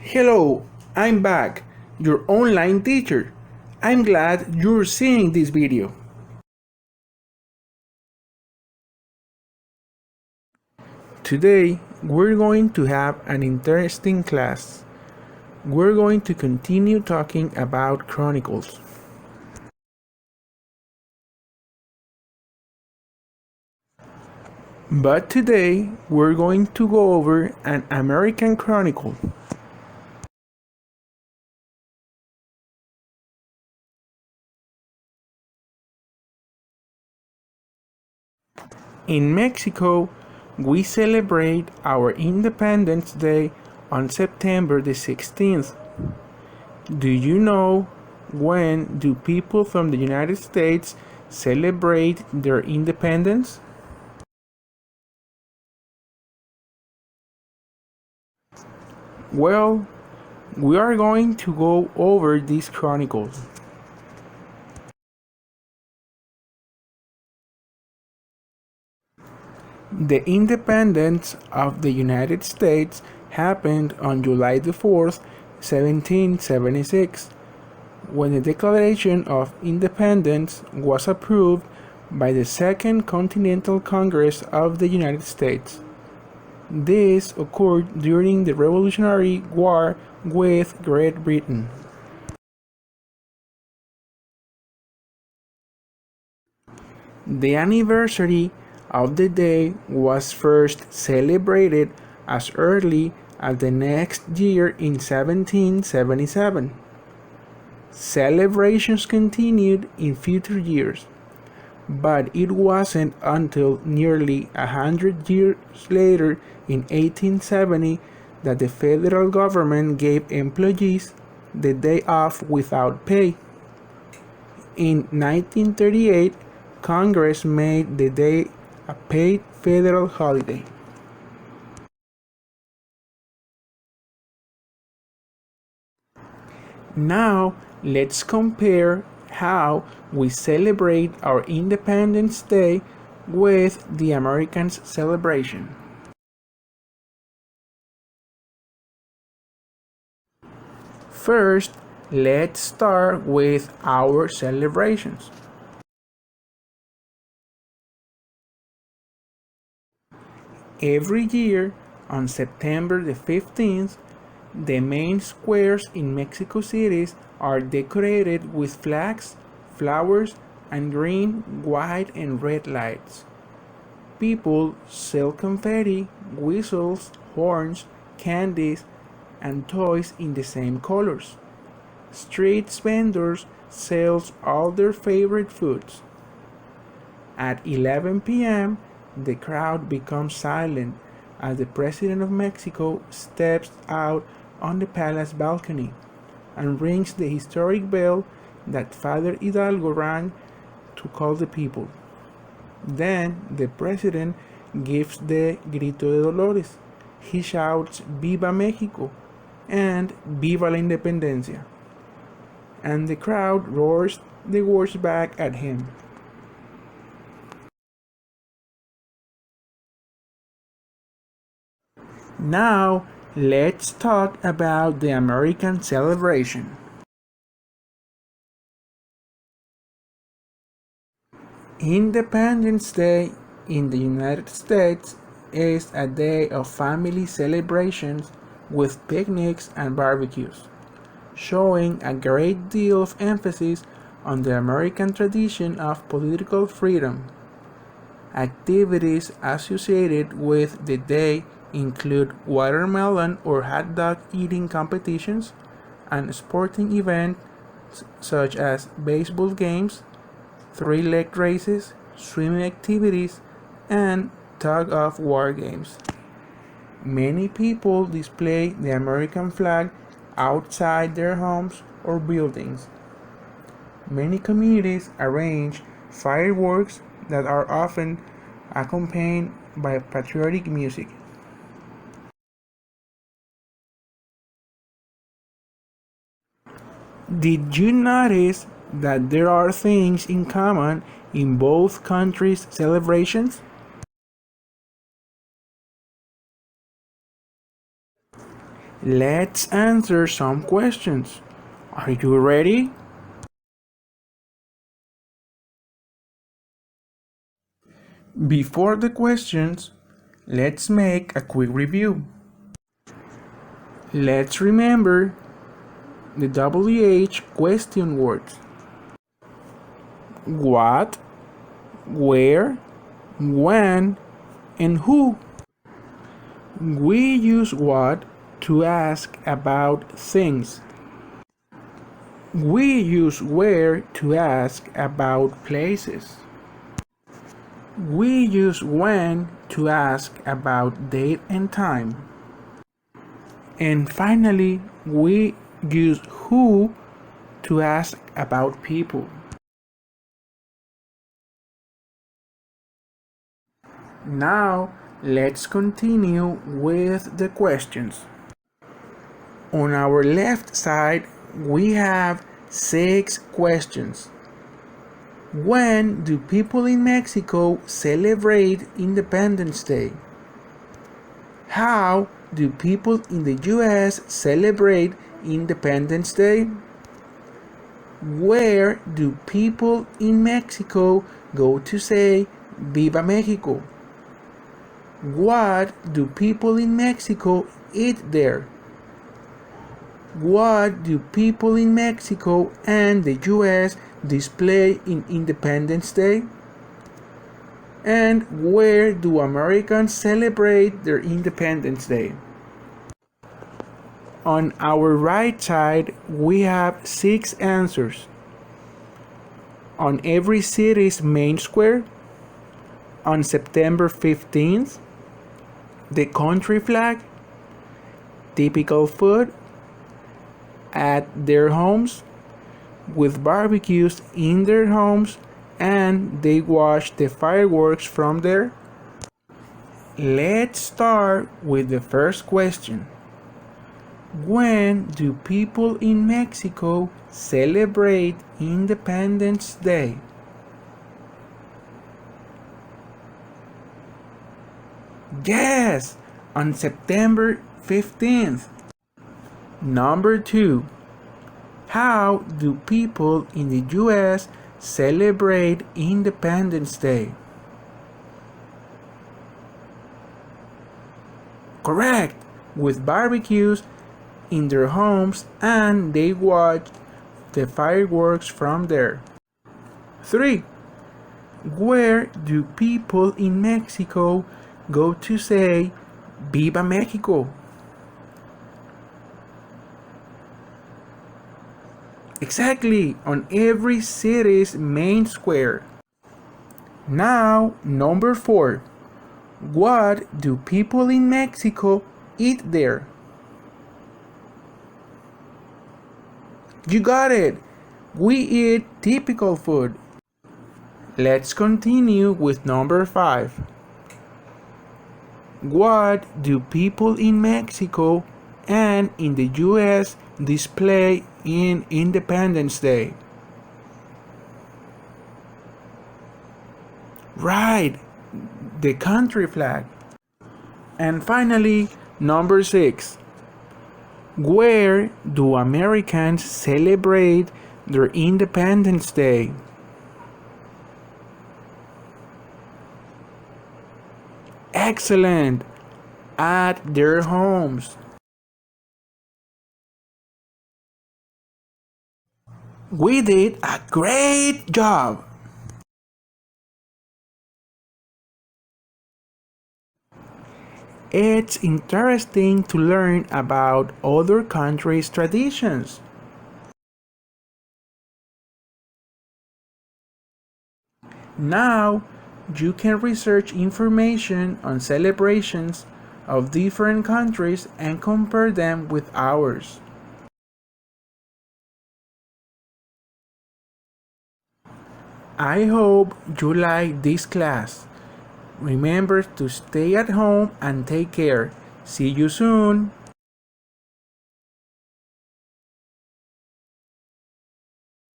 Hello, I'm back, your online teacher. I'm glad you're seeing this video. Today, we're going to have an interesting class. We're going to continue talking about chronicles. But today, we're going to go over an American chronicle. In Mexico, we celebrate our Independence Day on September the 16th. Do you know when do people from the United States celebrate their independence? Well, we are going to go over these chronicles. The independence of the United States happened on July the 4th, 1776, when the Declaration of Independence was approved by the Second Continental Congress of the United States. This occurred during the Revolutionary War with Great Britain. The anniversary of the day was first celebrated as early as the next year in 1777. Celebrations continued in future years, but it wasn't until nearly 100 years later in 1870 that the federal government gave employees the day off without pay. In 1938, Congress made the day a paid federal holiday. Now, let's compare how we celebrate our Independence Day with the Americans' celebration. First, let's start with our celebrations. Every year, on September the 15th, the main squares in Mexico City are decorated with flags, flowers, and green, white, and red lights. People sell confetti, whistles, horns, candies, and toys in the same colors. Street vendors sell all their favorite foods. At 11 p.m., the crowd becomes silent as the President of Mexico steps out on the palace balcony and rings the historic bell that Father Hidalgo rang to call the people. Then the President gives the Grito de Dolores. He shouts Viva Mexico and Viva la Independencia, and the crowd roars the words back at him. Now, let's talk about the American celebration. Independence Day in the United States is a day of family celebrations with picnics and barbecues, showing a great deal of emphasis on the American tradition of political freedom. Activities associated with the day include watermelon or hot dog eating competitions and sporting events such as baseball games, three-leg races, swimming activities, and tug-of-war games. Many people display the American flag outside their homes or buildings. Many communities arrange fireworks that are often accompanied by patriotic music. Did you notice that there are things in common in both countries' celebrations? let's answer some questions. Are you ready? Before the questions, let's make a quick review. Let's remember the WH question words. What, where, when, and who. We use what to ask about things. We use where to ask about places. We use when to ask about date and time. And finally, we use who to ask about people. Now, let's continue with the questions. On our left side, we have 6 questions. When do people in Mexico celebrate Independence Day? How do people in the US celebrate Independence Day? Where do people in Mexico go to say Viva Mexico? What do people in Mexico eat there? What do people in Mexico and the US display in Independence Day? And where do Americans celebrate their Independence Day? On our right side, we have 6 answers. On every city's main square, on September 15th, the country flag, typical food, at their homes, with barbecues in their homes, and they watch the fireworks from there. Let's start with the first question. When do people in Mexico celebrate Independence Day? Yes, on September 15th. Number 2. How do people in the US celebrate Independence Day? Correct, with barbecues in their homes and they watch the fireworks from there. 3. Where do people in Mexico go to say Viva Mexico? Exactly, on every city's main square. Now, number 4. What do people in Mexico eat there? You got it! We eat typical food. Let's continue with number 5. What do people in Mexico and in the US display in Independence Day? Right, the country flag. And finally, number 6. Where do Americans celebrate their Independence Day? Excellent! At their homes. We did a great job! It's interesting to learn about other countries' traditions. Now, you can research information on celebrations of different countries and compare them with ours. I hope you like this class. Remember to stay at home and take care. See you soon.